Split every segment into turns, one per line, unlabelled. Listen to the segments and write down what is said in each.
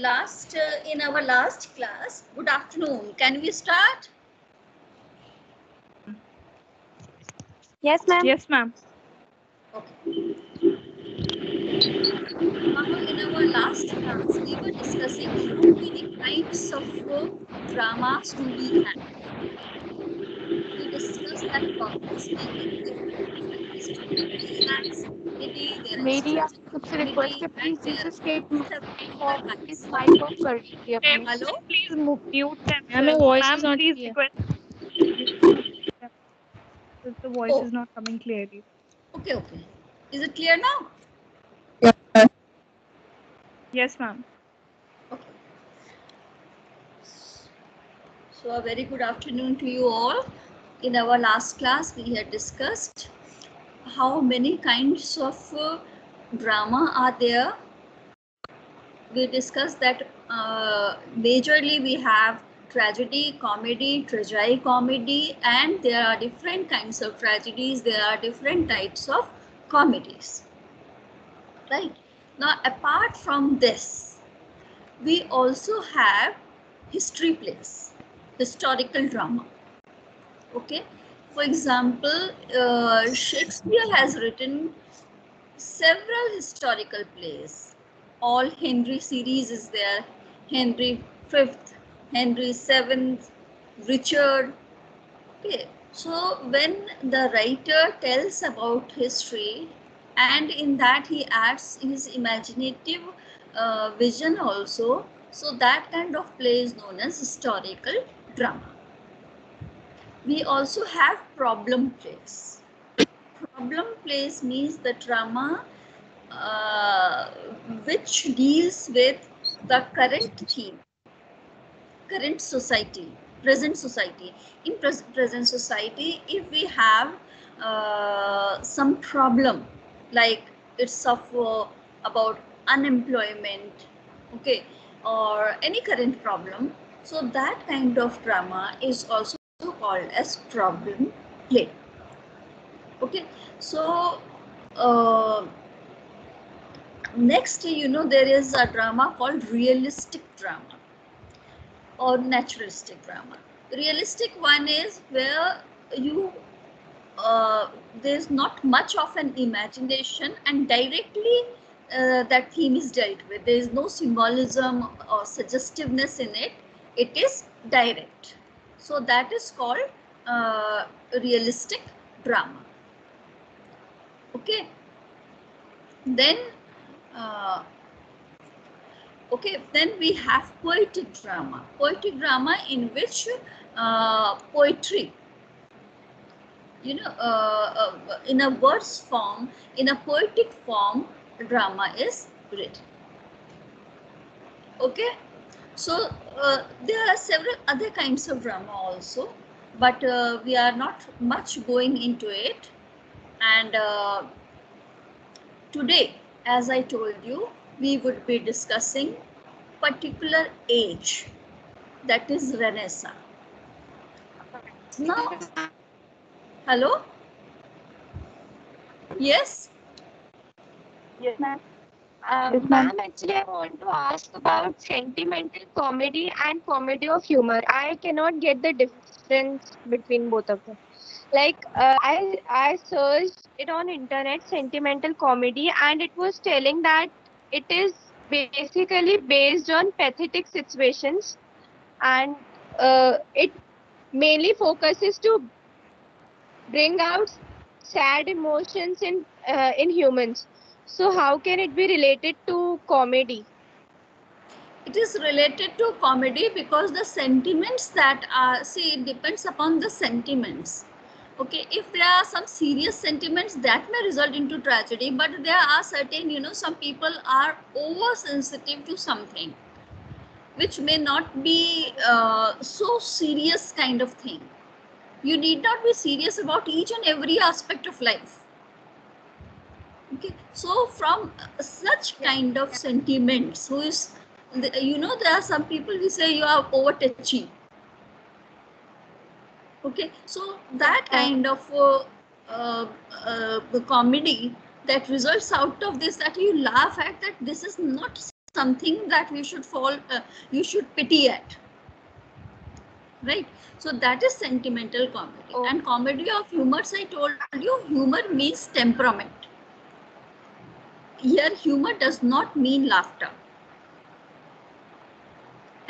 in our last class. Good afternoon. Can we start?
Yes, ma'am.
Yes, ma'am.
Okay. In our last class, we were discussing how many kinds of dramas do we have. We discussed that public speaking, different historical acts, maybe there is
Media,
tragedy,
request
comedy,
please
and there
use statement
are
for
several
this
types.
mic of career,
Ma'am,
please.
Hello?
please mute them.
Ma'am, your voice
Ma'am,
is not
please
clear.
request. Mute them. The voice
Oh.
is not coming clearly.
Okay. Is it clear now?
Yes, ma'am.
Okay. So a very good afternoon to you all. In our last class, we had discussed how many kinds of drama are there. We discussed that majorly we have tragedy, comedy, tragicomedy, and there are different kinds of tragedies. There are different types of comedies. Right? Now, apart from this, we also have history plays, historical drama. Okay, for example, Shakespeare has written several historical plays. All Henry series is there. Henry V, Henry VII, Richard. Okay, so when the writer tells about history, and in that he adds his imaginative vision also, so that kind of play is known as historical drama. We also have problem plays. Problem plays means the drama which deals with the current theme, current society, present society. In present society, if we have some problem, like it's of about unemployment, okay, or any current problem, so that kind of drama is also called as problem play. Okay, so next, there is a drama called realistic drama or naturalistic drama. Realistic one is where you there's not much of an imagination, and directly that theme is dealt with. There is no symbolism or suggestiveness in it. It is direct. So that is called realistic drama. Okay. Then then we have poetic drama. Poetic drama in which poetry, in a verse form, in a poetic form, drama is written. Okay, so there are several other kinds of drama also, but we are not much going into it. And today, as I told you, we would be discussing particular age, that is Renaissance. Now, hello? Yes?
Yes, ma'am. Ma'am, actually, I want to ask about sentimental comedy and comedy of humor. I cannot get the difference between both of them. Like, I searched it on internet, sentimental comedy, and it was telling that it is basically based on pathetic situations, and it mainly focuses to bring out sad emotions in humans. So how can it be related to comedy?
It is related to comedy because the sentiments that are, see, it depends upon the sentiments. Okay, if there are some serious sentiments, that may result into tragedy, but there are certain, some people are oversensitive to something which may not be so serious kind of thing. You need not be serious about each and every aspect of life. Okay, so from such kind of sentiments, there are some people who say you are over touchy. Okay, so that kind of comedy that results out of this, that you laugh at, that this is not something that you should you should pity at, right? So that is sentimental comedy.
Oh.
And comedy of humors, I told you, humor means temperament. Here humor does not mean laughter,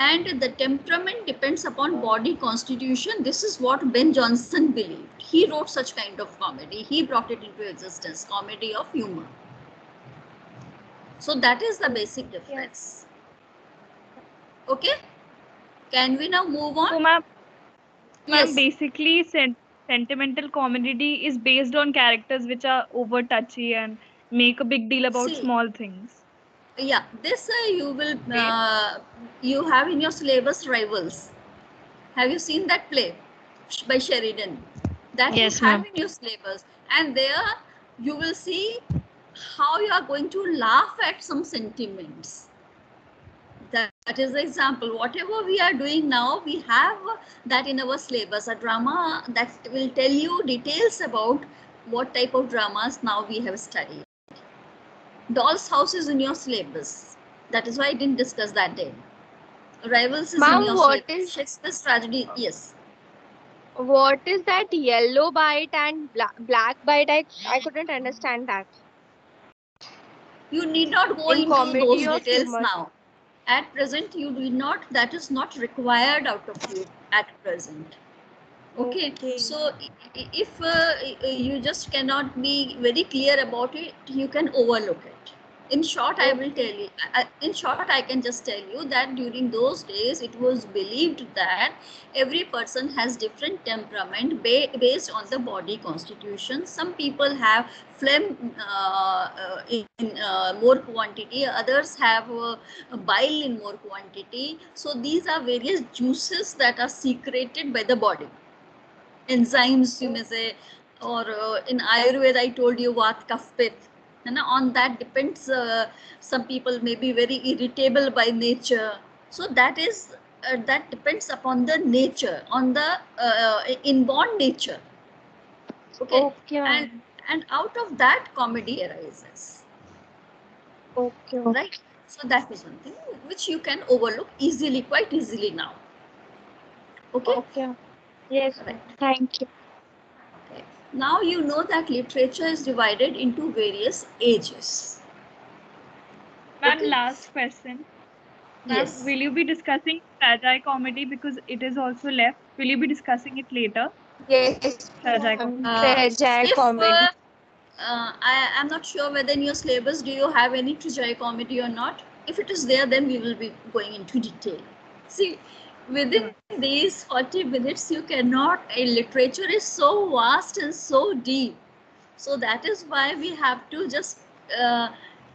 and the temperament depends upon body constitution. This is what Ben Jonson believed. He wrote such kind of comedy. He brought it into existence, comedy of humor. So that is the basic difference. Okay, can we now move on?
So, ma'am,
Yes.
basically, sentimental comedy is based on characters which are over touchy and make a big deal about
See,
small things.
Yeah, this you will you have in your syllabus Rivals. Have you seen that play by Sheridan? That
Yes,
you have
ma'am.
in your syllabus, and there you will see how you are going to laugh at some sentiments. That is the example. Whatever we are doing now, we have that in our syllabus. A drama that will tell you details about what type of dramas now we have studied. Doll's House is in your syllabus. That is why I didn't discuss that day. Rivals is
Ma'am,
in your
what
syllabus.
is-
Shakespeare's tragedy, yes.
What is that yellow bite and black bite? I couldn't understand that.
You need not go
In
into
comedy
those
of
details
humor.
now. At present, you do not, that is not required out of you at present. Okay, so if you just cannot be very clear about it, you can overlook it. In short, I will tell you, in short, I can just tell you that during those days, it was believed that every person has different temperament based on the body constitution. Some people have phlegm in more quantity, others have bile in more quantity. So these are various juices that are secreted by the body. Enzymes, you may say, or in Ayurveda, I told you what Kapha Pitta. And on that depends. Some people may be very irritable by nature. So that is that depends upon the nature, on the inborn nature. Okay, and out of that comedy arises.
Okay.
Right. So that is one thing which you can overlook easily, quite easily now. Okay.
Okay. Yes.
Right.
Thank you.
Okay. Now you know that literature is divided into various ages.
Ma'am,
Okay.
last question. Ma'am,
Yes.
will you be discussing tragedy comedy because it is also left? Will you be discussing it later?
Yes.
Tragedy comedy.
Tragedy
If
comedy.
I am not sure whether in your syllabus do you have any tragedy comedy or not. If it is there, then we will be going into detail. See, within these 40 minutes, you cannot. Literature is so vast and so deep. So that is why we have to just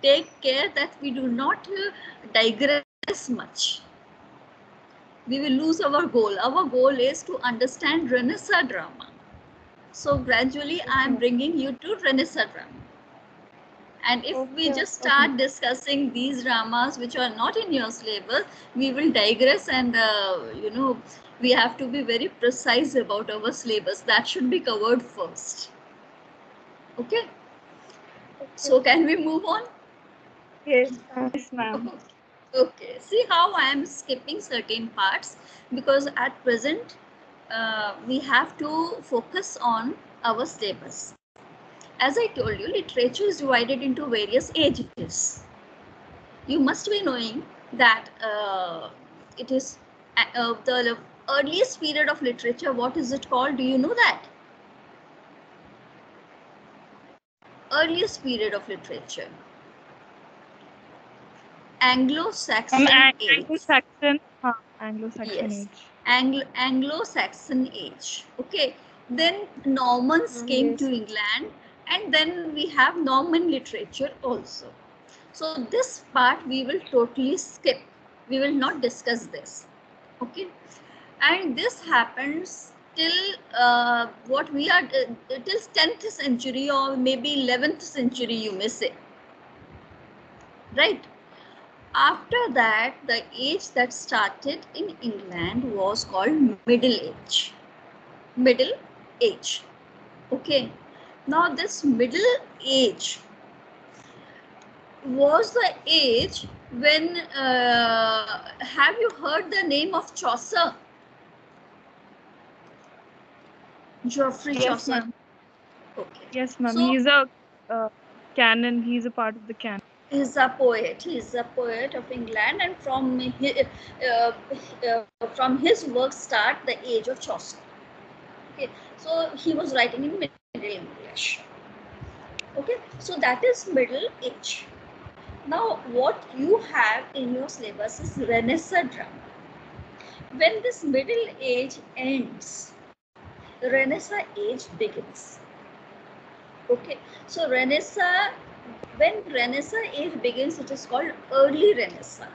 take care that we do not digress much. We will lose our goal. Our goal is to understand Renaissance drama. So gradually I am bringing you to Renaissance drama. And if we just start discussing these dramas which are not in your syllabus, we will digress, and we have to be very precise about our syllabus. That should be covered first. Okay. So can we move on?
Yes, ma'am.
Okay. See how I am skipping certain parts, because at present we have to focus on our syllabus. As I told you, literature is divided into various ages. You must be knowing that it is the earliest period of literature. What is it called? Do you know that? Earliest period of literature. Anglo-Saxon age.
Anglo-Saxon
Yes.
age.
Anglo-Saxon age. Okay. Then Normans came to England, and then we have Norman literature also. So this part we will totally skip. We will not discuss this. Okay. And this happens till what we are till 10th century or maybe 11th century, you may say. Right. After that, the age that started in England was called Middle Age. Middle Age. Okay. Now this Middle Age was the age when have you heard the name of Chaucer? Geoffrey
Yes,
Chaucer.
ma'am.
Okay.
Yes, ma'am.
So
He's a canon. He's a part of the canon.
he's a poet. He's a poet of England, and from his work start the age of Chaucer. Okay, so he was writing in Middle English. Okay, so that is Middle Age. Now, what you have in your syllabus is Renaissance drama. When this Middle Age ends, Renaissance age begins. Okay, so Renaissance, when Renaissance age begins, it is called early Renaissance.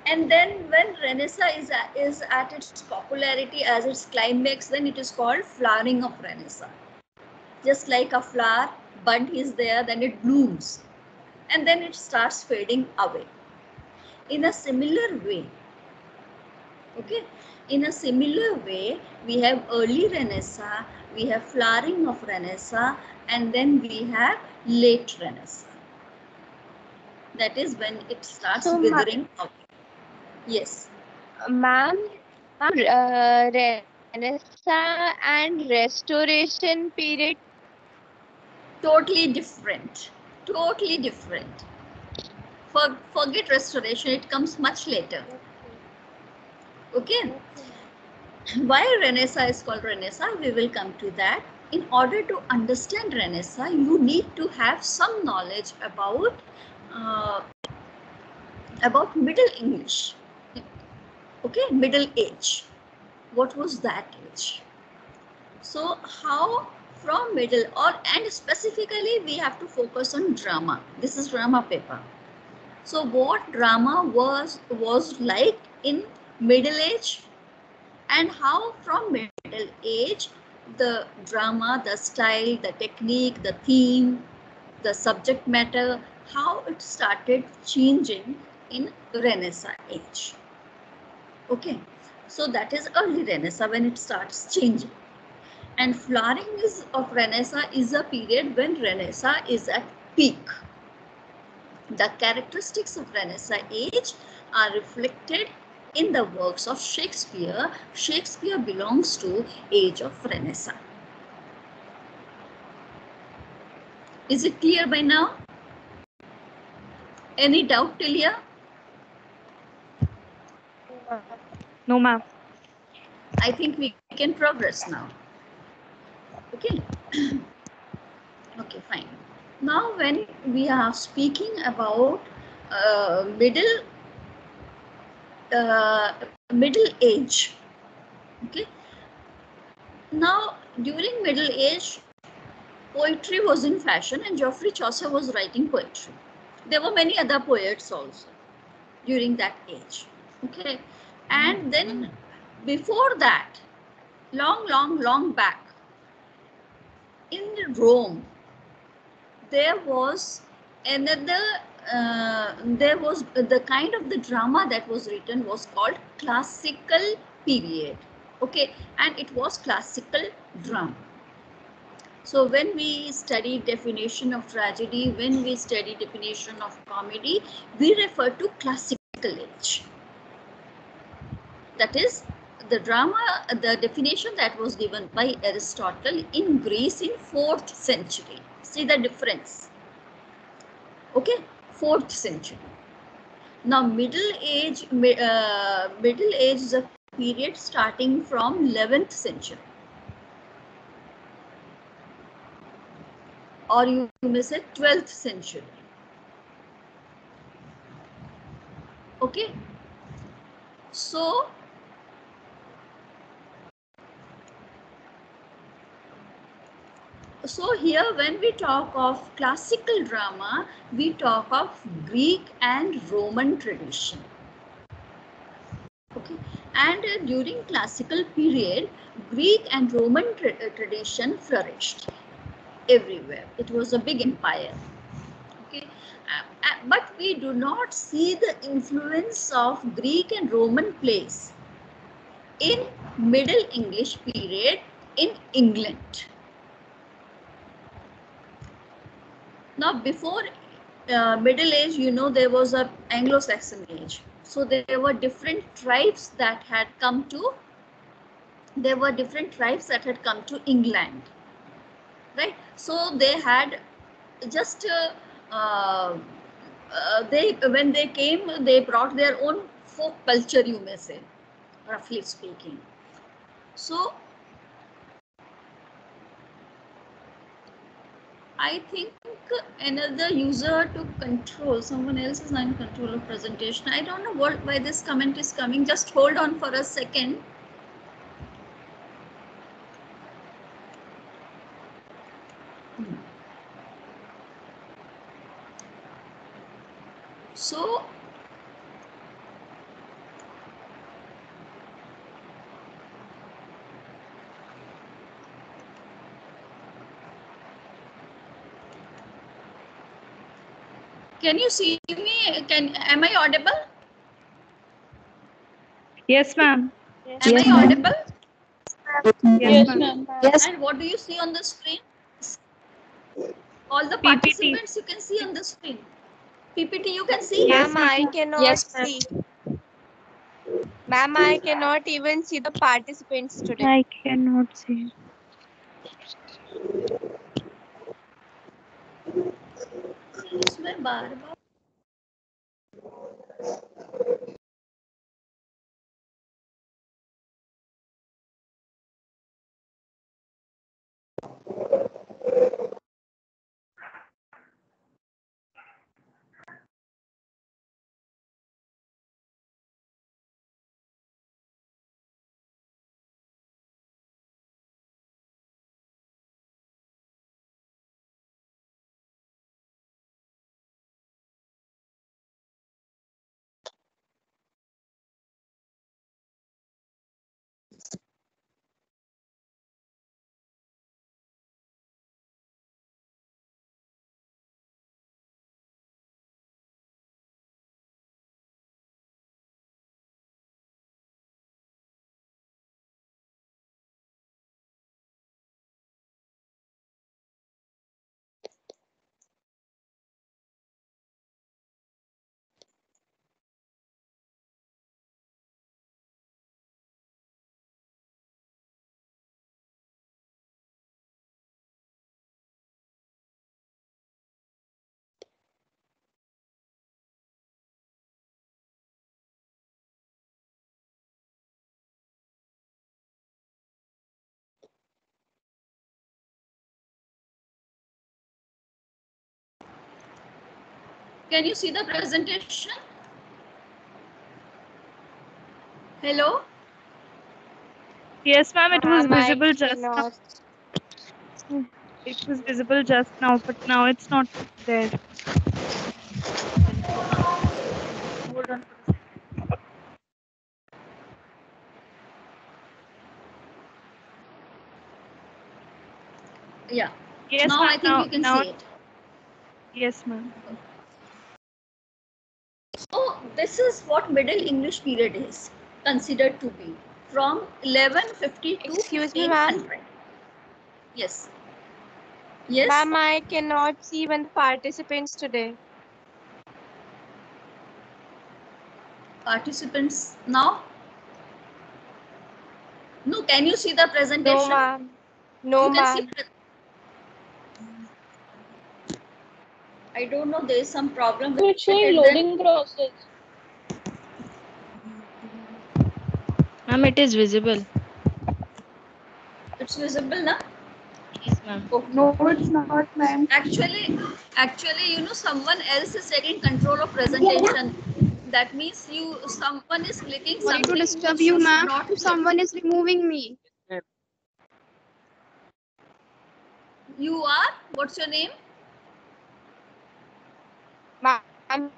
And then when Renaissance is at its popularity, as its climax, then it is called flowering of Renaissance. Just like a flower, bud is there, then it blooms, and then it starts fading away. In a similar way, okay, in a similar way, we have early Renaissance, we have flowering of Renaissance, and then we have late Renaissance. That is when it starts
So,
withering out. Yes.
ma'am, Renaissance and Restoration period.
Totally different. Totally different. Forget Restoration, it comes much later. Okay. Why Renaissance is called Renaissance? We will come to that. In order to understand Renaissance, you need to have some knowledge about Middle English. Okay, Middle Age. What was that age? So how from middle and specifically we have to focus on drama. This is drama paper. So what drama was like in Middle Age, and how from Middle Age the drama, the style, the technique, the theme, the subject matter, how it started changing in Renaissance age. Okay, so that is early Renaissance when it starts changing. And flowering of Renaissance is a period when Renaissance is at peak. The characteristics of Renaissance age are reflected in the works of Shakespeare. Shakespeare belongs to age of Renaissance. Is it clear by now? Any doubt till here?
No, ma'am.
I think we can progress now. Okay. Okay, fine. Now, when we are speaking about middle age, okay. Now, during Middle Age, poetry was in fashion, and Geoffrey Chaucer was writing poetry. There were many other poets also during that age. Okay, and then before that, long back, in Rome, there was another. There was the kind of the drama that was written was called classical period. Okay, and it was classical drama. So when we study definition of tragedy, when we study definition of comedy, we refer to classical age. That is the drama, the definition that was given by Aristotle in Greece in 4th century. See the difference. Okay, 4th century. Now Middle Age is a period starting from 11th century. Or you may say 12th century. Okay, so here when we talk of classical drama, we talk of Greek and Roman tradition. Okay, and during classical period, Greek and Roman tradition flourished everywhere. It was a big empire. Okay, but we do not see the influence of Greek and Roman plays in Middle English period in England. Now, before Middle Age, you know, there was a Anglo-Saxon age. So there were different tribes that had come to. There were different tribes that had come to England, right? So they had just they when they came, they brought their own folk culture, you may say, roughly speaking. So I think another user to control, someone else is not in control of presentation. I don't know why this comment is coming. Just hold on for a second. So can you see me? Am I audible?
Yes, ma'am.
Am I audible?
Yes, ma'am.
Yes.
And what do you see on the screen? All the
PPT.
participants you can see on the screen. PPT you can see?
Yes,
Ma'am, I
ma'am.
cannot
Yes, ma'am.
see. Ma'am, I cannot even see the participants today.
I cannot see.
इसमें बार-बार Can you see the presentation? Hello?
Yes, ma'am. It was
Ma'am, I
visible just now.
cannot.
It was visible just now, but now it's not there. Hold on.
Yeah.
Yes,
Now
ma'am.
I think you can
now.
see it.
Yes, ma'am.
So this is what Middle English period is considered to be, from 1150 to
Excuse me, ma'am.
1500. Yes. Yes.
Ma'am, I cannot see even the participants today.
Participants now? No, can you see the presentation?
No, ma'am. No,
You can see
ma'am.
I don't know, there is some problem with
It's showing
it.
loading process.
Ma'am, it is visible.
It's visible now?
Yes, ma'am.
Okay.
No, it's not, ma'am.
Actually, you know, someone else is taking control of presentation. That means someone is clicking
Sorry
something
to disturb
which
you,
should
ma'am.
not click.
Someone is removing me.
You are? What's your name?
Ma'am,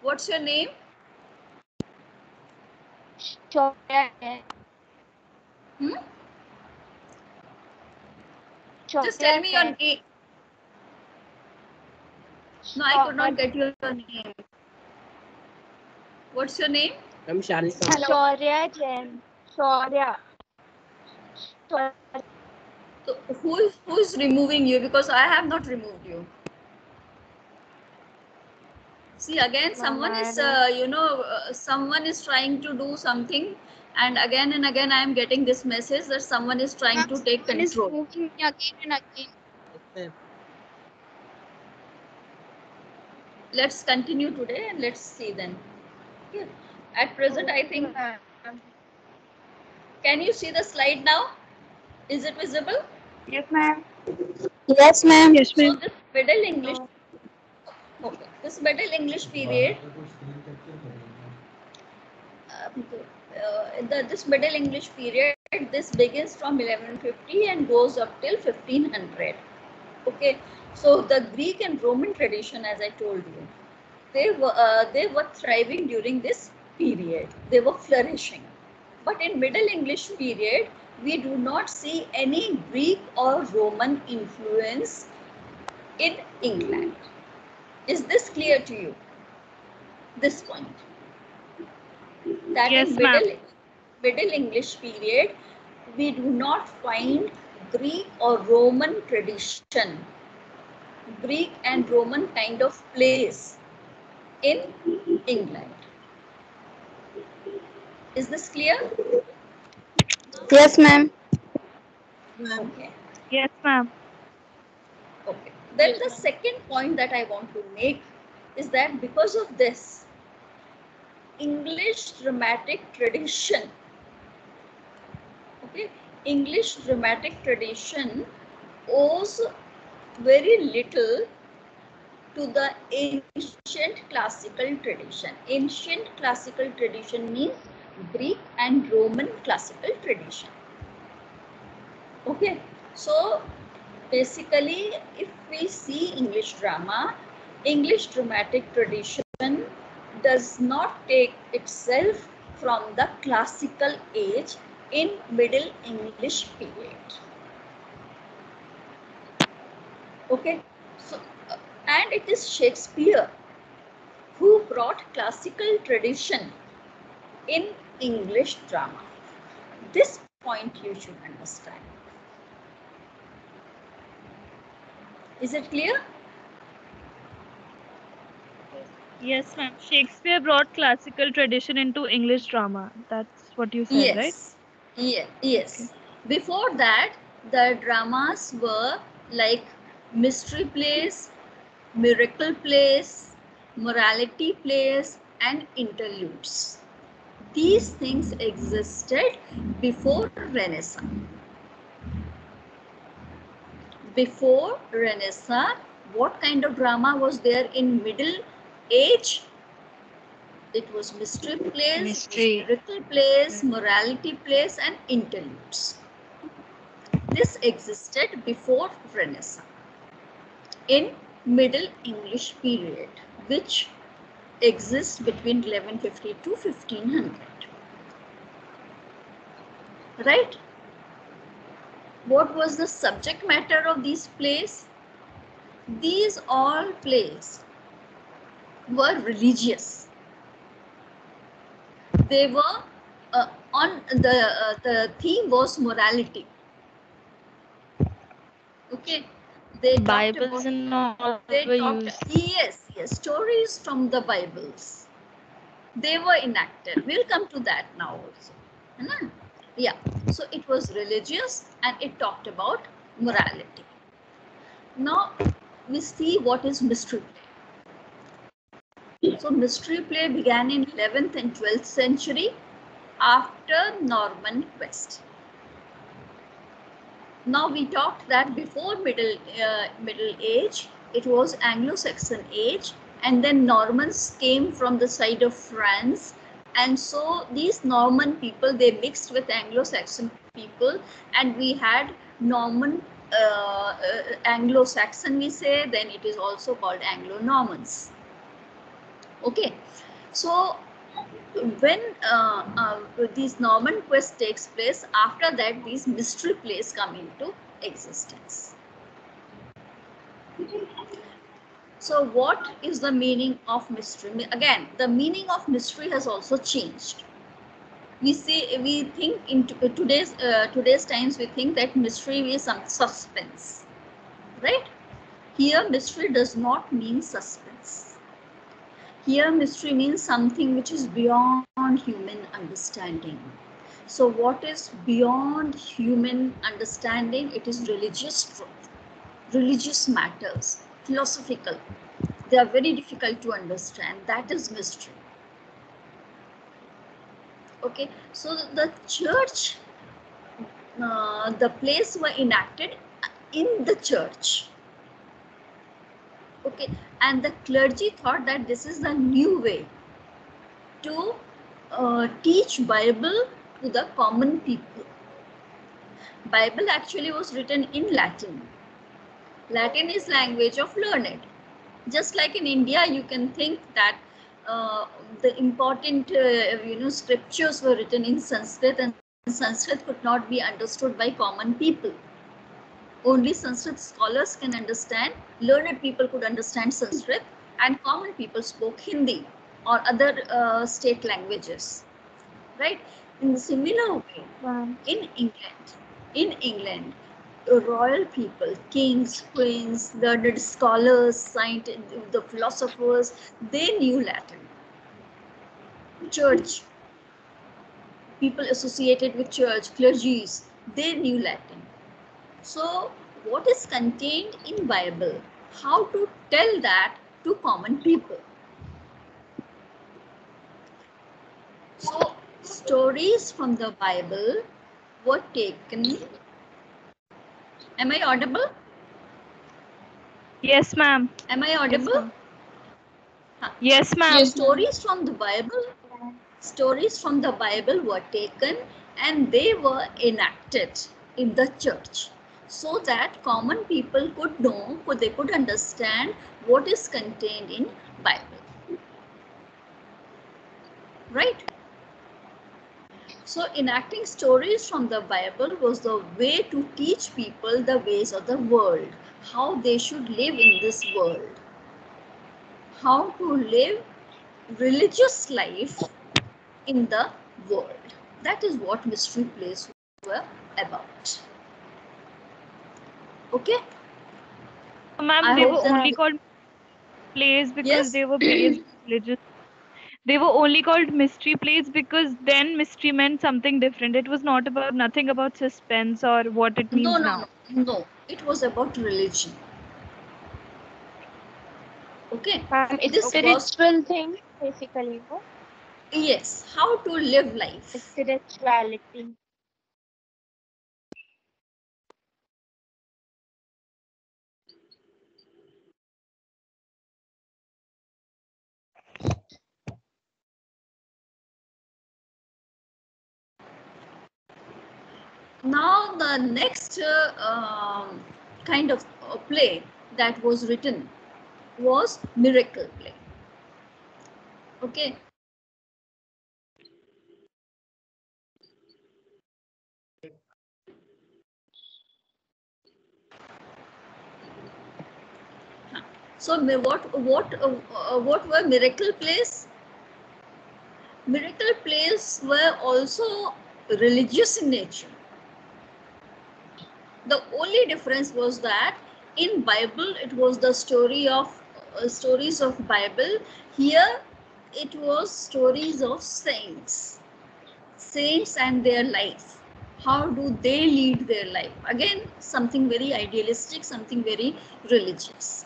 What's your name?
Shaurya.
Hmm? Just tell me your name. No, I could not get your name. What's your name?
I'm Shalika.
Shaurya Jain. Shaurya.
So who is removing you? Because I have not removed you. See, again, someone is, someone is trying to do something, and again I am getting this message that someone is trying to take
Someone is
control.
moving me again and again.
Let's continue today and let's see then. Okay. At present, I think, can you see the slide now? Is it visible?
Yes, ma'am.
Yes, ma'am. Yes,
So this Middle English, okay, this Middle English period, this Middle English period, this begins from 1150 and goes up till 1500. Okay, so the Greek and Roman tradition, as I told you, they were thriving during this period. They were flourishing. But in Middle English period, we do not see any Greek or Roman influence in England. Is this clear to you? This point. That
Yes,
in
ma'am.
Middle English period, we do not find Greek or Roman tradition, Greek and Roman kind of place in England. Is this clear?
Yes, ma'am.
Okay.
Yes, ma'am.
Okay. Then the second point that I want to make is that because of this, English dramatic tradition, okay, English dramatic tradition owes very little to the ancient classical tradition. Ancient classical tradition means Greek and Roman classical tradition. Okay, so basically, if we see English drama, English dramatic tradition does not take itself from the classical age in Middle English period. Okay, so and it is Shakespeare who brought classical tradition in English drama. This point you should understand. Is it clear?
Yes, ma'am. Shakespeare brought classical tradition into English drama. That's what you said, right?
Yes. Okay. Before that, the dramas were like mystery plays, miracle plays, morality plays, and interludes. These things existed before Renaissance. Before Renaissance, what kind of drama was there in Middle Age? It was mystery plays, miracle plays, morality plays, and interludes. This existed before Renaissance in Middle English period, which exists between 1150 to 1500. Right? What was the subject matter of these plays? These all plays were religious. They were on the theme was morality. Okay, they
Bibles and all were used.
Yes, stories from the Bibles. They were enacted. We'll come to that now also. Yeah, so it was religious and it talked about morality. Now we see what is mystery play. So mystery play began in 11th and 12th century after Norman Quest. Now we talked that before Middle Age, it was Anglo-Saxon age, and then Normans came from the side of France, and so these Norman people, they mixed with Anglo-Saxon people, and we had Norman Anglo-Saxon, we say, then it is also called Anglo-Normans. Okay, so when these Norman Quest takes place, after that these mystery plays come into existence. So what is the meaning of mystery? Again, the meaning of mystery has also changed. We think in today's times, we think that mystery is some suspense, right? Here mystery does not mean suspense. Here mystery means something which is beyond human understanding. So what is beyond human understanding? It is religious truth, religious matters, philosophical. They are very difficult to understand. That is mystery. Okay, so the church, the plays were enacted in the church. Okay, and the clergy thought that this is the new way to teach Bible to the common people. Bible actually was written in Latin. Latin is language of learned. Just like in India, you can think that the important scriptures were written in Sanskrit, and Sanskrit could not be understood by common people. Only Sanskrit scholars can understand. Learned people could understand Sanskrit, and common people spoke Hindi or other state languages, right? In a similar way, in England, royal people, kings, queens, learned scholars, scientists, the philosophers, they knew Latin. Church, people associated with church, clergies, they knew Latin. So what is contained in Bible? How to tell that to common people? So stories from the Bible were taken. Am I audible?
Yes, ma'am.
Am I audible?
Yes, ma'am.
So stories from the Bible were taken and they were enacted in the church, so that common people could know, they could understand what is contained in Bible. Right? So enacting stories from the Bible was the way to teach people the ways of the world, how they should live in this world, how to live religious life in the world. That is what mystery plays were about. Okay?
Ma'am, they were only called plays because they were based on religious. They were only called mystery plays because then mystery meant something different. It was not about nothing about suspense or what it means now.
No. It was about religion. Okay.
It's a spiritual thing, basically, no?
Yes. How to live life.
It's spirituality.
Now the next kind of play that was written was miracle play. Okay. So what were miracle plays? Miracle plays were also religious in nature. The only difference was that in Bible it was the stories of Bible. Here it was stories of saints and their life. How do they lead their life? Again, something very idealistic, something very religious.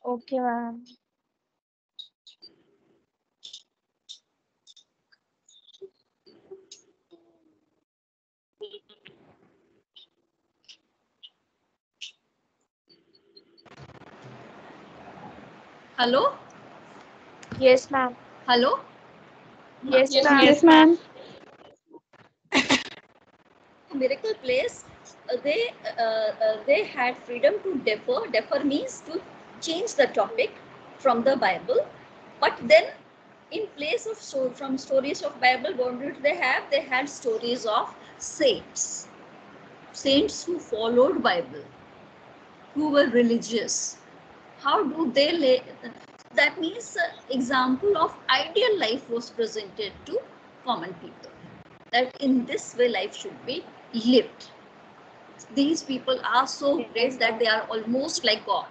Okay, ma'am.
Hello?
Yes, ma'am.
Hello?
Yes, ma'am.
Yes, ma'am.
Miracle plays, they had freedom to differ. Differ means to change the topic from the Bible, but then in place of from stories of Bible, what did they have? They had stories of saints who followed Bible, who were religious. How do they lay? That means example of ideal life was presented to common people, that in this way life should be lived. These people are so great that they are almost like God.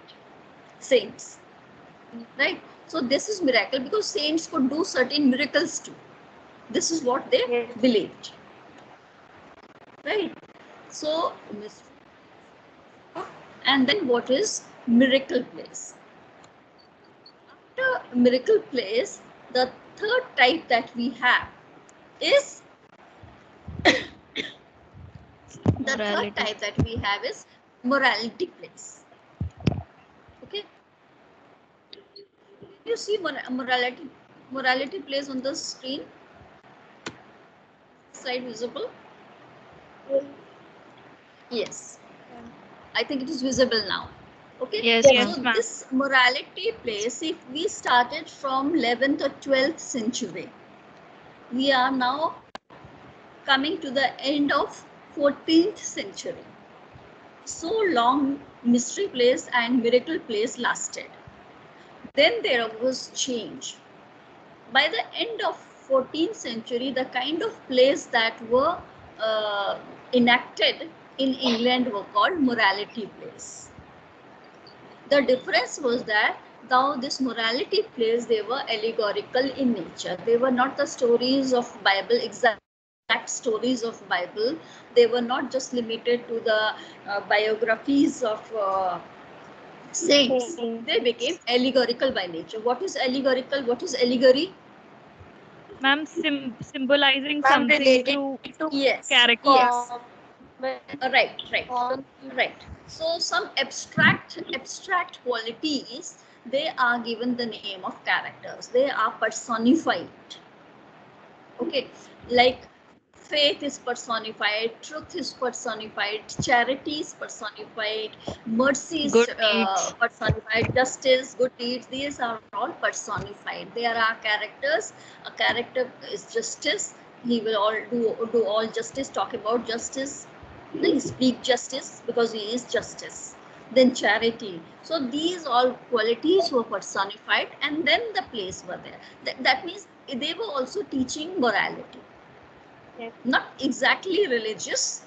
saints, right? So this is miracle because saints could do certain miracles too. This is what they believed, right? So and then what is miracle place? After miracle place, the third type that we have is the third type that we have is morality place. Okay, you see morality place on the screen? Slide visible? Yes, I think it is visible now. Okay,
yes,
so this morality place, if we started from 11th or 12th century, we are now coming to the end of 14th century. So long mystery place and miracle place lasted. Then there was change. By the end of 14th century, the kind of plays that were enacted in England were called morality plays. The difference was that now this morality plays, they were allegorical in nature. They were not the stories of Bible, exact stories of Bible. They were not just limited to the biographies of saints. They became allegorical by nature. What is allegorical? What is allegory?
Ma'am, symbolizing something to
yes,
character.
Yes. Right. So some abstract qualities, they are given the name of characters. They are personified. Okay, like faith is personified, truth is personified, charity is personified, mercy is personified, justice, good deeds, these are all personified. There are characters. A character is justice. He will all do all justice, talk about justice. He speak justice because he is justice. Then charity. So these all qualities were personified, and then the plays were there. That means they were also teaching morality. Yes. Not exactly religious,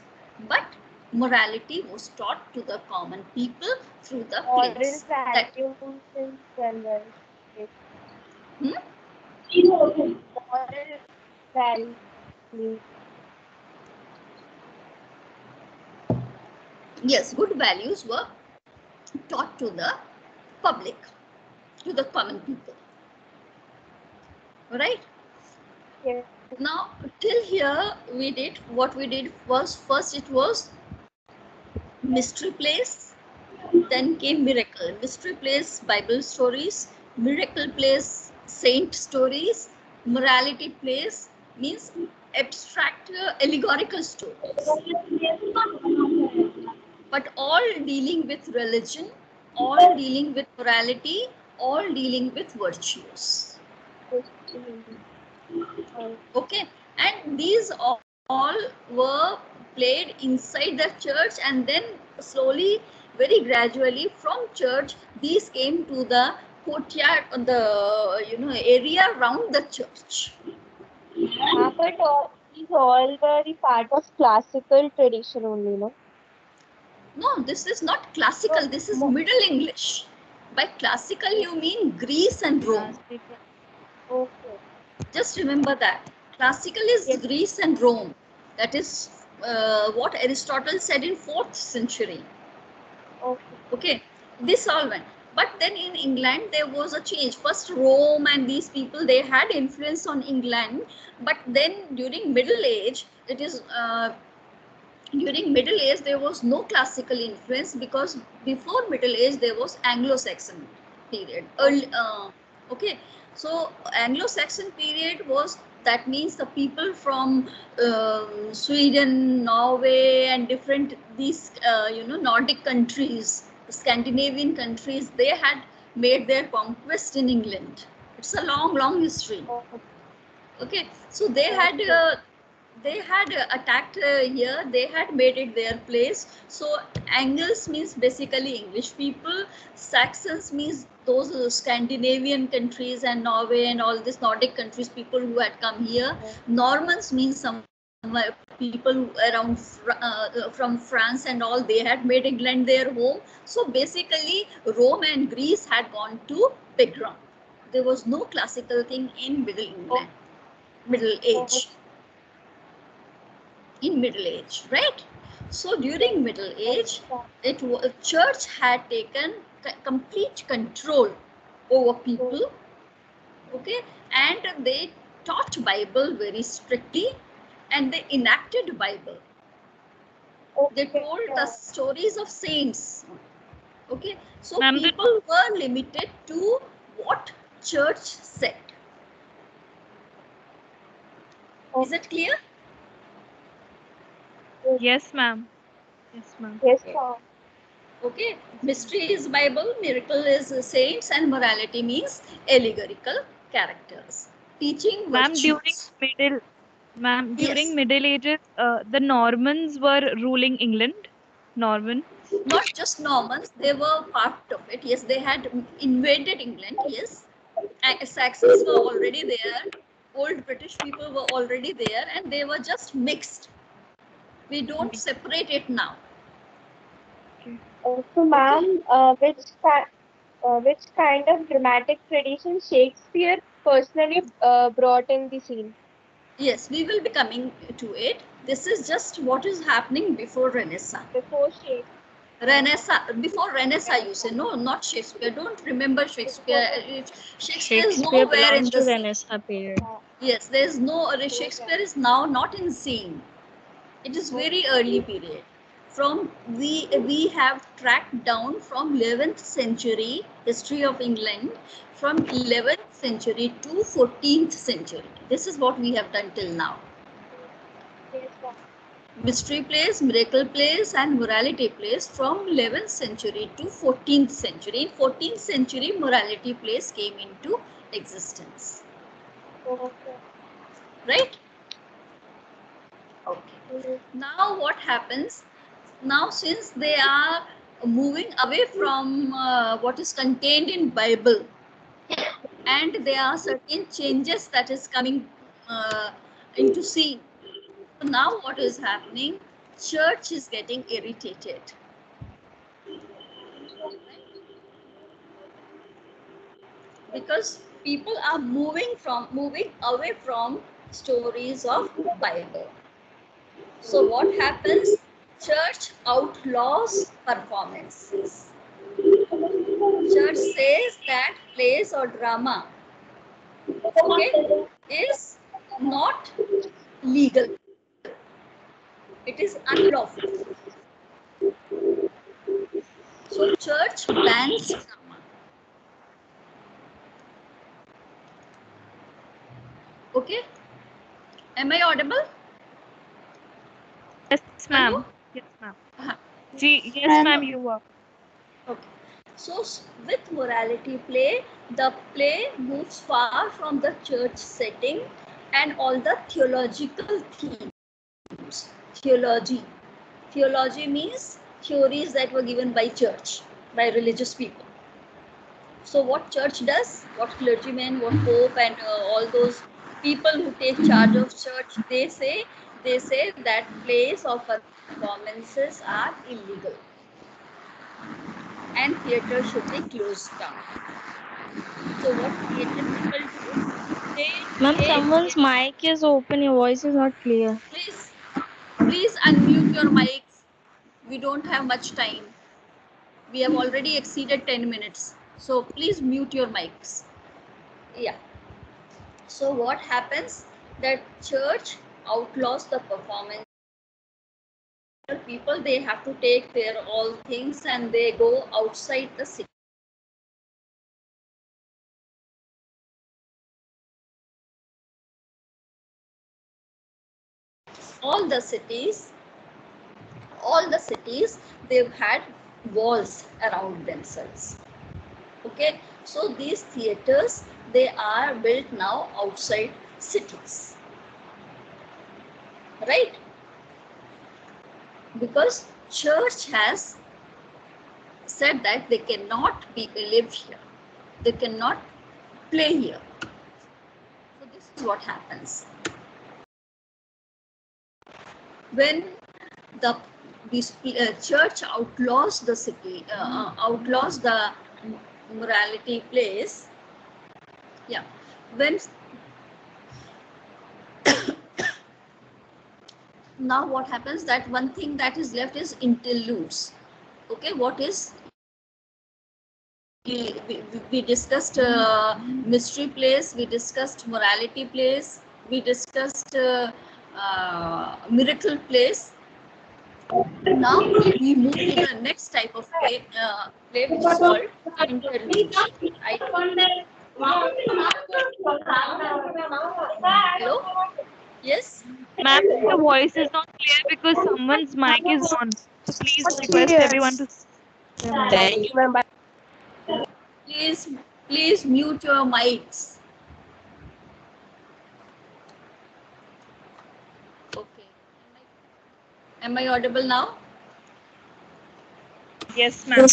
but morality was taught to the common people through the plays. Yes, good values were taught to the public, to the common people. Right? Yes. Now, till here, what we did was, first it was mystery plays, then came miracle. Mystery plays, Bible stories, miracle plays, saint stories, morality plays means abstract allegorical stories. But all dealing with religion, all dealing with morality, all dealing with virtues. Okay, and these all were played inside the church, and then slowly, very gradually from church, these came to the courtyard, the area around the church.
But these all were the part of classical tradition only, no?
No, this is not classical. This is Middle English. By classical, you mean Greece and Rome.
Okay.
Just remember that. Classical is Greece and Rome. That is what Aristotle said in 4th century. Okay. This all went. But then in England, there was a change. First, Rome and these people, they had influence on England. But then during Middle Age, it is... during Middle Age, there was no classical influence because before Middle Age, there was Anglo-Saxon period. Okay, so Anglo-Saxon period was, that means the people from Sweden, Norway, and different these Nordic countries, Scandinavian countries, they had made their conquest in England. It's a long history. Okay, so they had attacked here. They had made it their place. So Angles means basically English people. Saxons means those Scandinavian countries and Norway and all these Nordic countries, people who had come here. Normans means some people around from France and all, they had made England their home. So basically, Rome and Greece had gone to pigrom. There was no classical thing in Middle England, Middle Age. In Middle Age, right? So during Middle Age, church had taken complete control over people, okay, and they taught Bible very strictly, and they enacted Bible. They told the stories of saints, okay. So people were limited to what church said. Is it clear?
Yes, ma'am. Yes, ma'am.
Yes, ma'am.
Okay, mystery is Bible, miracle is saints, and morality means allegorical characters teaching virtues.
During Middle Ages, the Normans were ruling England. Normans.
Not just Normans, they were part of it. Yes, they had invaded England. Yes, Saxons were already there. Old British people were already there, and they were just mixed. We don't separate it now.
So, ma'am, which kind of dramatic tradition Shakespeare personally brought in the scene?
Yes, we will be coming to it. This is just what is happening before Renaissance.
Before Shakespeare.
Before Renaissance, you say. No, not Shakespeare. Don't remember Shakespeare. Shakespeare is
Shakespeare
nowhere in
belongs
the
to
scene.
Renaissance period.
Yes, there is no Shakespeare is now not in scene. It is very early period. From we have tracked down from 11th century history of England, from 11th century to 14th century. This is what we have done till now. Mystery plays, miracle plays, and morality plays from 11th century to 14th century. In 14th century, morality plays came into existence. Right? Okay. Now what happens? Now since they are moving away from what is contained in Bible, and there are certain changes that is coming into scene. So now what is happening? Church is getting irritated. Because people are moving away from stories of Bible. So what happens? Church outlaws performances. Church says that plays or drama, okay, is not legal. It is unlawful. So church bans drama. Okay? Am I audible?
Yes, ma'am. Yes, ma'am. Yes, ma'am, you are.
Okay. So with morality play, the play moves far from the church setting and all the theological themes. Theology means theories that were given by church, by religious people. So what church does, what clergymen, what pope, and all those people who take charge of church, they say that plays or performances are illegal and theatre should be closed down. So what theatre people do?
Ma'am, someone's mic is open. Your voice is not clear.
Please unmute your mics. We don't have much time. We have already exceeded 10 minutes. So please mute your mics. Yeah. So what happens? That church outlaws the performance. People, they have to take their all things and they go outside the city. All the cities, they've had walls around themselves. Okay, so these theaters, they are built now outside cities, right? Because church has said that they cannot live here, they cannot play here. So this is what happens. when the church outlaws the city, outlaws the morality plays. Yeah, when now what happens, that one thing that is left is interludes. Okay, what is, we discussed mystery plays, we discussed morality plays, we discussed miracle plays. Now we move to the next type of play, which is called interlude. Hello? Yes?
Ma'am, your voice is not clear because someone's mic is on. So please request everyone to their mic.
Thank you, ma'am.
Please mute your mics. Okay. Am I audible now?
Yes, ma'am.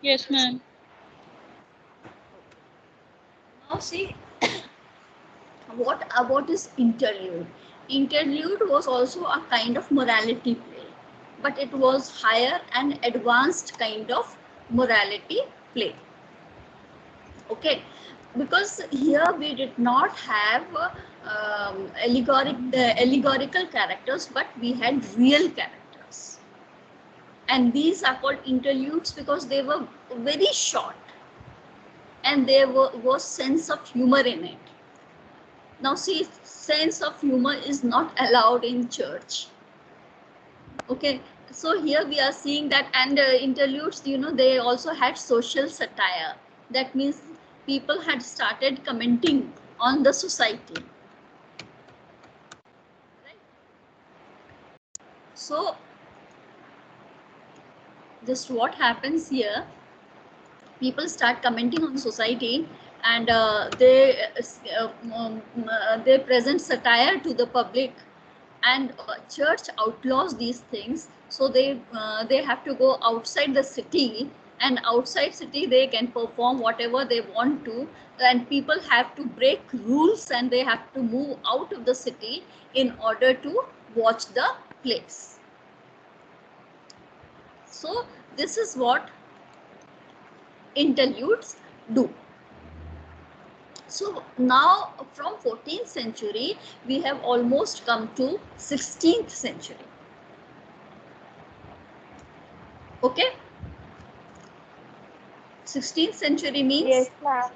Yes, ma'am.
Now see, what is interlude? Interlude was also a kind of morality play, but it was higher and advanced kind of morality play. Okay, because here we did not have allegorical characters, but we had real characters, and these are called interludes because they were very short and there was sense of humor in it. Now see, sense of humor is not allowed in church. Okay, so here we are seeing that, and interludes, they also had social satire. That means people had started commenting on the society. Right? So just what happens here, people start commenting on society, and they present satire to the public, and church outlaws these things, so they have to go outside the city, and outside city they can perform whatever they want to, and people have to break rules and they have to move out of the city in order to watch the plays. So this is what interludes do. So now from 14th century we have almost come to 16th century. Okay, 16th century means
Yes, ma'am.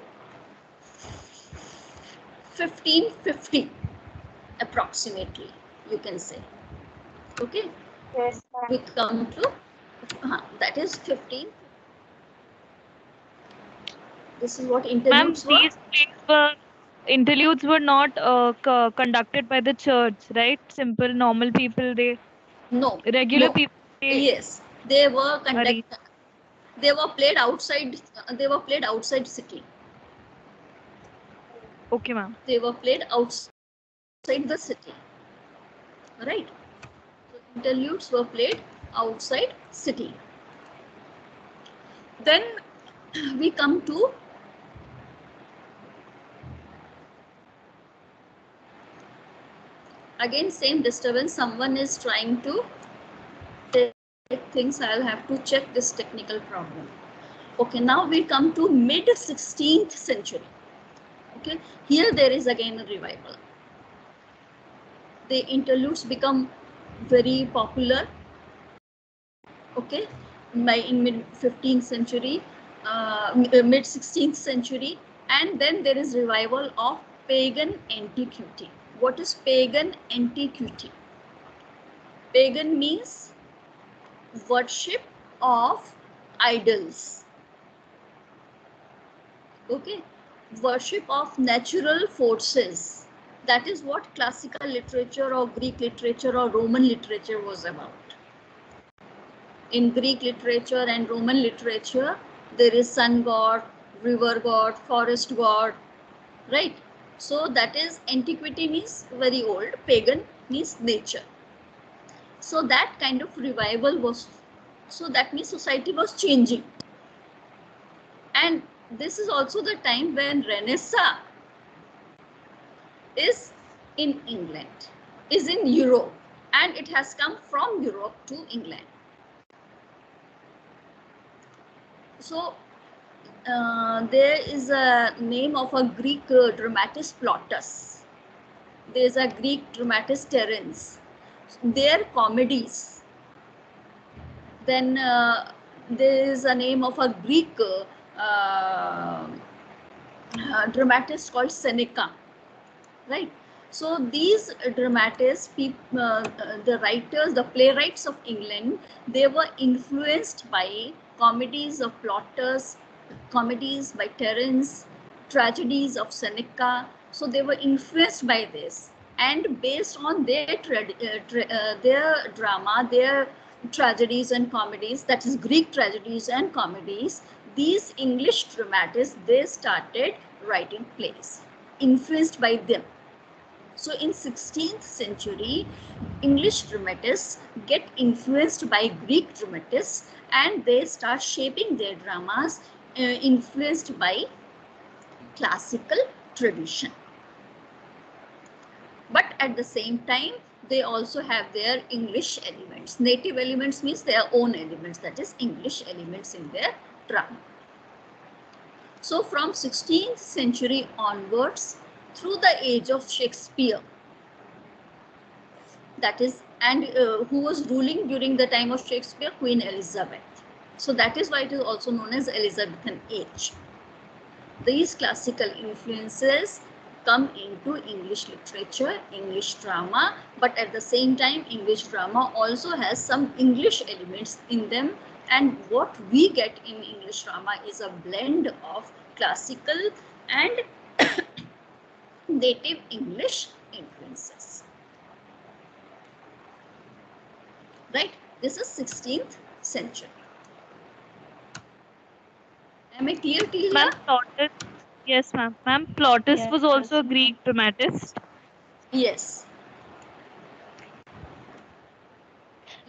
1550 approximately, you can say. Okay,
Yes, ma'am.
we come to that is 15. This is what
Ma'am,
interludes were.
these interludes were not conducted by the church, right? Simple, normal people, regular
No.
people.
Yes, they were
Arrange.
they were played outside. They were played outside city.
Okay, ma'am.
They were played outside the city. Right. So interludes were played outside city. Then we come to again same disturbance. Someone is trying to take things. I'll have to check this technical problem. Okay, now we come to mid 16th century. Okay, here there is again a revival. The interludes become very popular. Okay, in mid 15th century, mid 16th century, and then there is revival of pagan antiquity. What is pagan antiquity? Pagan means worship of idols. Okay, worship of natural forces. That is what classical literature or Greek literature or Roman literature was about. In Greek literature and Roman literature, there is sun god, river god, forest god, right? So that is antiquity means very old, pagan means nature. So that kind of revival was, so that means society was changing. And this is also the time when Renaissance is in England, is in Europe, and it has come from Europe to England. So there is a name of a Greek dramatist, Plautus. There is a Greek dramatist, Terence. Their comedies. Then there is a name of a Greek dramatist called Seneca, right? So these dramatists, the writers, the playwrights of England, they were influenced by comedies of Plautus, comedies by Terence, tragedies of Seneca. So they were influenced by this, and based on their drama, their tragedies and comedies, that is Greek tragedies and comedies, these English dramatists, they started writing plays, influenced by them. So in 16th century, English dramatists get influenced by Greek dramatists, and they start shaping their dramas influenced by classical tradition. But at the same time, they also have their English elements. Native elements means their own elements, that is English elements in their drama. So from 16th century onwards, through the age of Shakespeare, that is, and who was ruling during the time of Shakespeare? Queen Elizabeth. So that is why it is also known as Elizabethan age. These classical influences come into English literature, English drama, but at the same time, English drama also has some English elements in them, and what we get in English drama is a blend of classical and native English influences. Right? This is 16th century. Am I clear till
Ma'am,
here?
Plautus. Yes, ma'am. Ma'am, Plautus
Yes,
was also a
ma'am.
Greek dramatist.
Yes.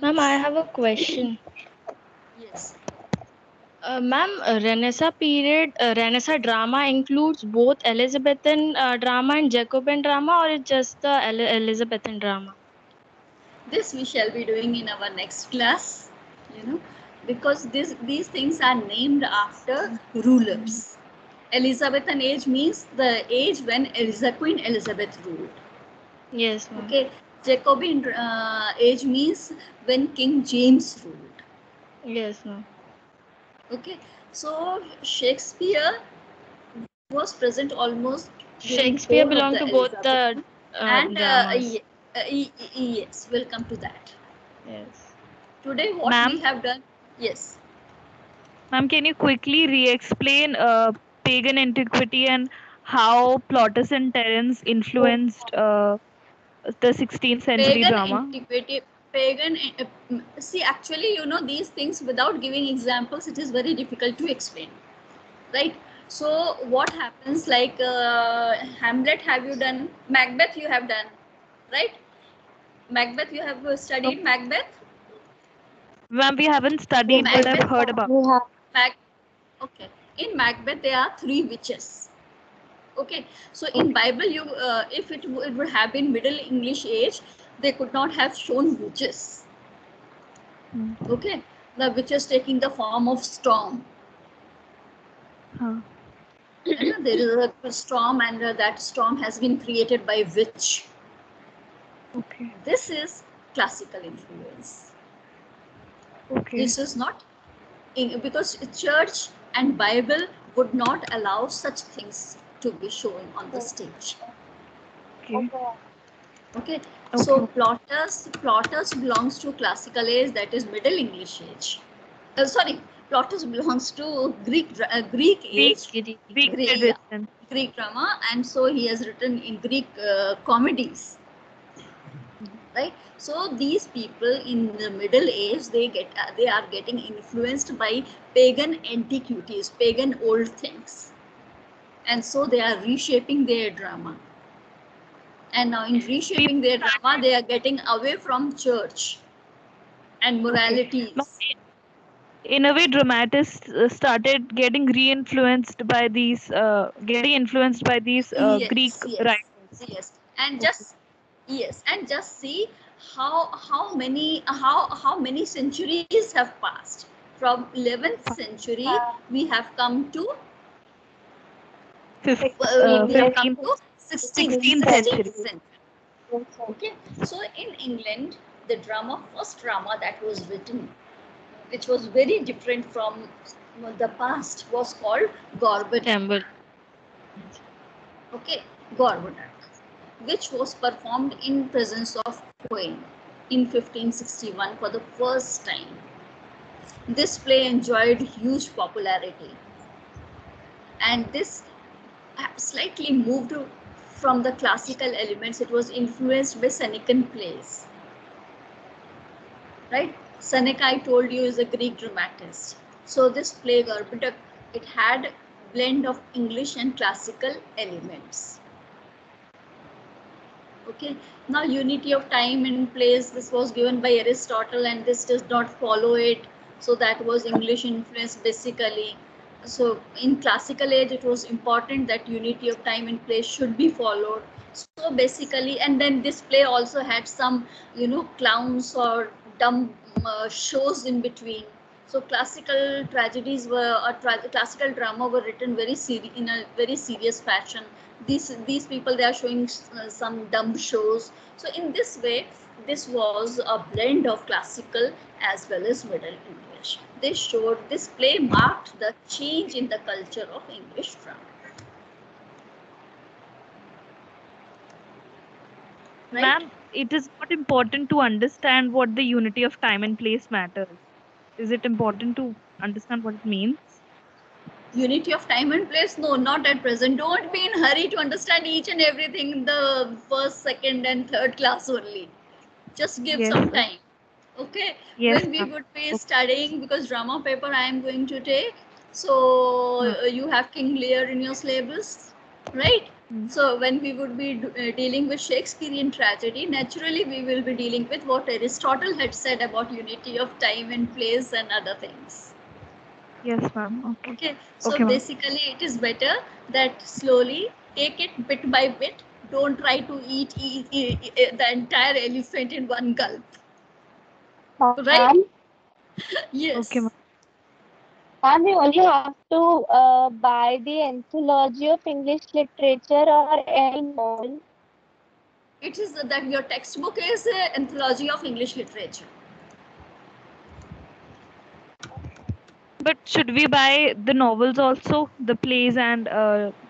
Ma'am, I have a question.
Yes.
Ma'am, Renaissance period, Renaissance drama includes both Elizabethan drama and Jacobean drama, or it's just the Elizabethan drama?
This we shall be doing in our next class, because these things are named after rulers. Elizabethan age means the age when Queen Elizabeth ruled.
Yes, ma'am.
Okay, Jacobean age means when King James ruled.
Yes, ma'am.
Okay, so Shakespeare was present almost during
Shakespeare
whole of
belonged
the
to both the
Elizabethan, and
dramas.
yes, we'll come to that.
Yes.
Today, what
Ma'am?
we have done, yes.
Ma'am, can you quickly re-explain pagan antiquity and how Plautus and Terence influenced the 16th century
Pagan
drama?
antiquity, see, actually, these things without giving examples, it is very difficult to explain, right? So what happens, like Hamlet, have you done? Macbeth, you have done, right? Macbeth, you have studied Macbeth?
Ma'am, we haven't studied, but I've
Macbeth,
heard about.
okay. In Macbeth, there are 3 witches. Okay, so in Bible, if it would have been Middle English age, they could not have shown witches. Okay, the witches taking the form of storm.
Huh.
There is a storm, and that storm has been created by witch.
Okay.
This is classical influence.
Okay.
This is not because church and Bible would not allow such things to be shown on the stage.
Okay.
Okay, so Plautus belongs to classical age, that is Middle English age. Sorry, Plautus belongs to Greek age, Greek drama, and so he has written in Greek comedies. Right, so these people in the Middle Age, they are getting influenced by pagan antiquities, pagan old things, and so they are reshaping their drama. And now in reshaping their drama, they are getting away from church and moralities.
Okay. In a way, dramatists started getting re-influenced by these, Greek writers.
Yes, and just see how many centuries have passed? From 11th century we have come to we have come to 16th century. Okay, so in England, the first drama that was written, which was very different from the past, was called Gorboduc. Okay, Gorboduc, which was performed in presence of Queen in 1561 for the first time. This play enjoyed huge popularity, and this slightly moved from the classical elements. It was influenced by Senecan plays. Right? Seneca, I told you, is a Greek dramatist. So this play, Gorboduc, it had blend of English and classical elements. Okay, now unity of time and place, this was given by Aristotle, and this does not follow it. So that was English influence basically. So in classical age, it was important that unity of time and place should be followed. So basically, and then this play also had some, clowns or dumb shows in between. So classical tragedies classical drama were written in a very serious fashion. These people, they are showing some dumb shows. So in this way, this was a blend of classical as well as Middle English. This play marked the change in the culture of English drama.
Right? Ma'am, it is not important to understand what the unity of time and place matters. Is it important to understand what it means?
Unity of time and place? No, not at present. Don't be in hurry to understand each and everything in the first, second and third class only. Just give some time. Okay?
Yes,
when we would be studying, because drama paper I am going to take, so you have King Lear in your syllabus, right? So when we would be dealing with Shakespearean tragedy, naturally we will be dealing with what Aristotle had said about unity of time and place and other things.
Yes, ma'am.
Okay. So basically, it is better that slowly take it bit by bit. Don't try to eat the entire elephant in one gulp. Right? Yes.
Okay, ma'am. And we only have to buy the Anthology of English Literature or any novel.
It is that your textbook is Anthology of English Literature.
But should we buy the novels also, the plays, and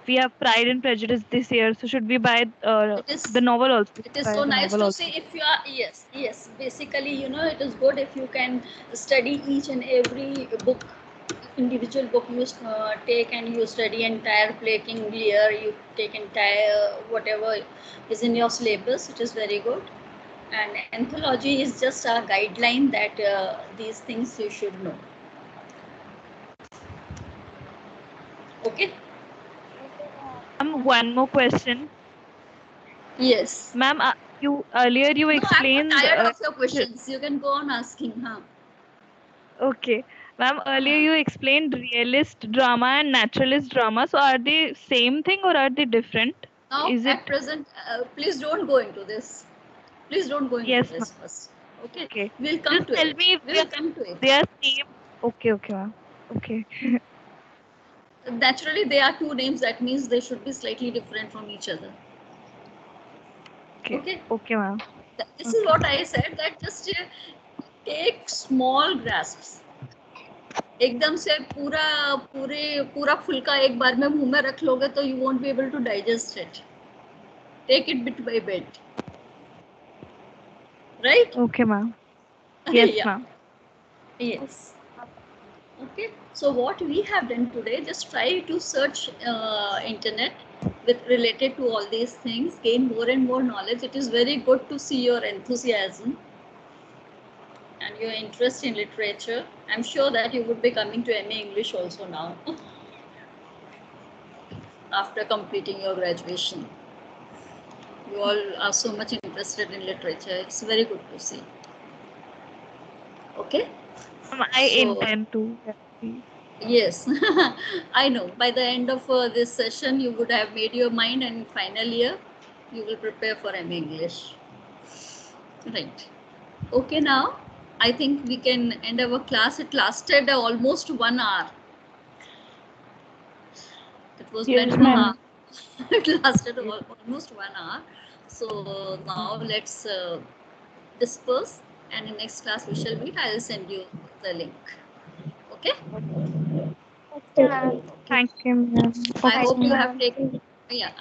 we have Pride and Prejudice this year, so should we buy the novel also?
It is so nice to see if you are, yes. Basically, it is good if you can study each and every book, individual book you take, and you study entire play King Lear, you take entire whatever is in your syllabus. It is very good. And anthology is just a guideline that these things you should know. Okay.
One more question.
Yes.
Ma'am, earlier you explained.
I'm tired of your questions. You can go on asking, huh?
Okay. Ma'am, earlier you explained realist drama and naturalist drama. So are they same thing or are they different?
Now, at present, please don't go into this. Please don't go into this first. Okay. We'll come to it. We'll come to it.
They are same. Okay, ma'am. Okay.
Naturally, they are two names. That means they should be slightly different from each other. Okay.
Okay, ma'am.
This is what I said, that just take small grasps. एकदम से पूरा फुल्का एक बार में मुंह में रख लोगे तो you won't be able to digest it. Take it bit by bit. Right?
Okay, ma'am. Yes, ma'am.
Yes. Okay. So what we have done today, just try to search internet related to all these things, gain more and more knowledge. It is very good to see your enthusiasm and your interest in literature. I'm sure that you would be coming to MA English also now after completing your graduation. You all are so much interested in literature. It's very good to see. Okay?
I intend to.
Yes, I know. By the end of this session, you would have made your mind, and final year, you will prepare for MA English. Right. Okay, now I think we can end our class. It lasted almost 1 hour. It was
Yes,
meant
ma'am.
it lasted almost 1 hour. So now let's disperse, and in next class we shall meet. I will send you the link. Okay.
Okay, ma'am.
Thank you, ma'am.
I
Thank
hope
you,
you have
ma'am.
taken. Yeah.